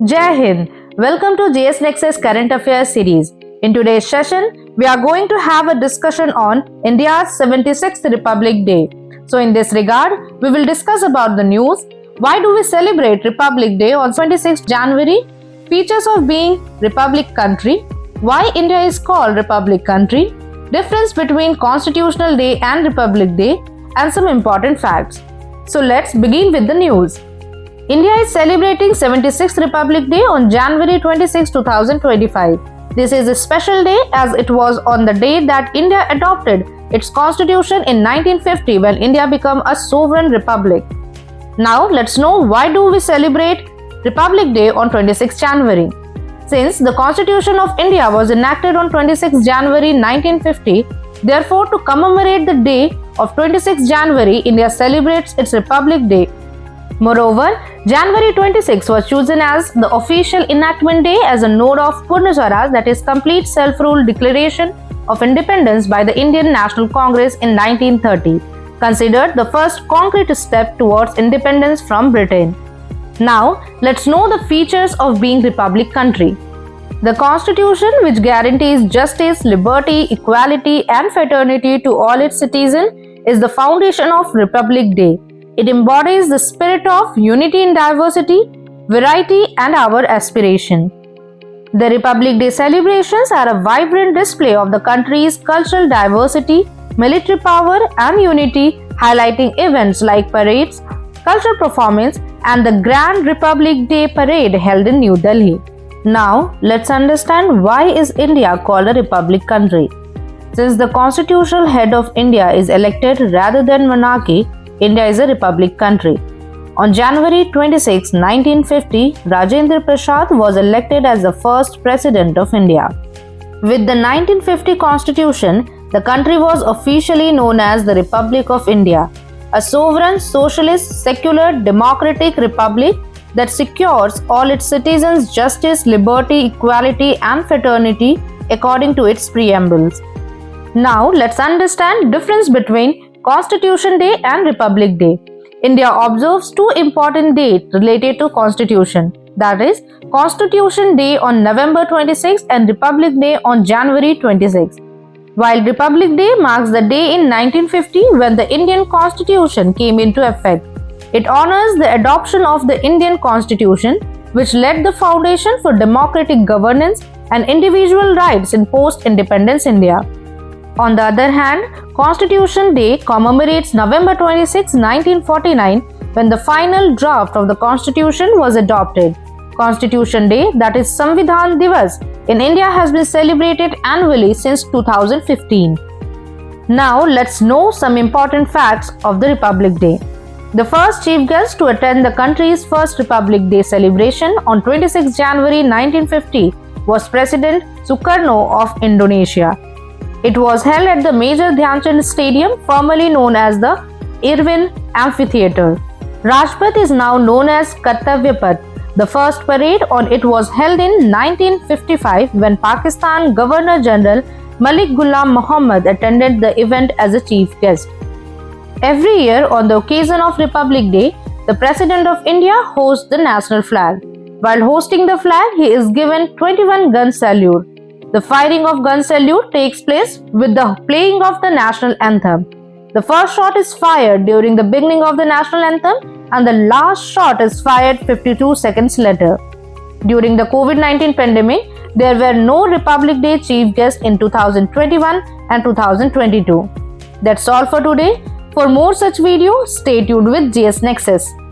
Jai Hind! Welcome to JS NEXUS Current Affairs series. In today's session, we are going to have a discussion on India's 76th Republic Day. So in this regard, we will discuss about the news, why do we celebrate Republic Day on 26th January, features of being Republic country, why India is called Republic country, difference between Constitutional Day and Republic Day, and some important facts. So let's begin with the news. India is celebrating 76th Republic Day on January 26, 2025. This is a special day as it was on the day that India adopted its constitution in 1950 when India became a sovereign republic. Now let's know why do we celebrate Republic Day on 26 January. Since the Constitution of India was enacted on 26 January 1950, therefore to commemorate the day of 26 January, India celebrates its Republic Day. Moreover, January 26 was chosen as the official enactment day as a node of Purna Swaraj, that is complete self-rule declaration of independence by the Indian National Congress in 1930, considered the first concrete step towards independence from Britain. Now, let's know the features of being Republic country. The Constitution, which guarantees justice, liberty, equality and fraternity to all its citizens, is the foundation of Republic Day. It embodies the spirit of unity in diversity, variety and our aspiration. The Republic Day celebrations are a vibrant display of the country's cultural diversity, military power and unity, highlighting events like parades, cultural performance and the Grand Republic Day Parade held in New Delhi. Now, let's understand why is India called a republic country. Since the constitutional head of India is elected rather than monarchy, India is a republic country. On January 26, 1950, Rajendra Prasad was elected as the first president of India. With the 1950 constitution, the country was officially known as the Republic of India, a sovereign, socialist, secular, democratic republic that secures all its citizens justice, liberty, equality and fraternity according to its preambles. Now, let's understand difference between Constitution Day and Republic Day. India observes two important dates related to Constitution, that is, Constitution Day on November 26 and Republic Day on January 26. While Republic Day marks the day in 1950 when the Indian Constitution came into effect, it honors the adoption of the Indian Constitution, which laid the foundation for democratic governance and individual rights in post-independence India. On the other hand, Constitution Day commemorates November 26, 1949 when the final draft of the Constitution was adopted. Constitution Day, that is Samvidhan Divas, in India has been celebrated annually since 2015. Now let's know some important facts of the Republic Day. The first chief guest to attend the country's first Republic Day celebration on 26 January 1950 was President Sukarno of Indonesia. It was held at the Major Dhyan Chand Stadium, formerly known as the Irwin Amphitheatre. Rajpath is now known as Kartavya Path. The first parade on it was held in 1955 when Pakistan Governor General Malik Ghulam Muhammad attended the event as a chief guest. Every year on the occasion of Republic Day, the President of India hosts the national flag. While hosting the flag, he is given 21 gun salute. The firing of gun salute takes place with the playing of the national anthem. The first shot is fired during the beginning of the national anthem and the last shot is fired 52 seconds later. During the COVID-19 pandemic, there were no Republic Day chief guests in 2021 and 2022. That's all for today. For more such videos, stay tuned with JS NEXUS.